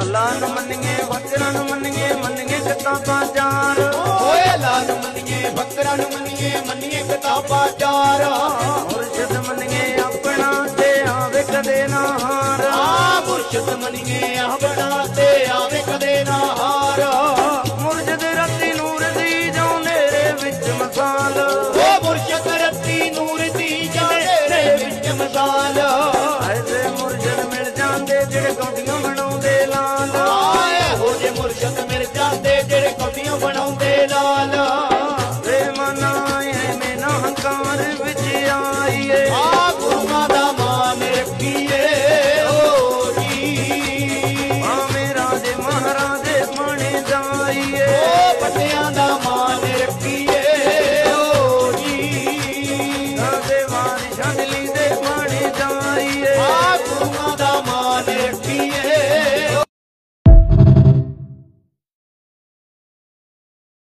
ਅੱਲਾ ਨੂੰ ਮੰਨੀਏ ਫਕਰਾਂ ਨੂੰ ਮੰਨੀਏ ਮੰਨੀਏ ਕਿਤਾਬਾਂ ਚਾਰ ਓਏ ਅੱਲਾ ਨੂੰ ਮੰਨੀਏ ਫਕਰਾਂ ਨੂੰ ਮੰਨੀਏ ਕਿਤਾਬਾਂ ਚਾਰ ਮੁਰਸ਼ਿਦ ਮੰਨੀਏ ਆਪਣਾ ਤੇ ਆਵੇ ਕਦੇ ਨਾ ਹਾਰ ਮੁਰਸ਼ਿਦ ਮੰਨੀਏ ਆਪਣਾ ਤੇ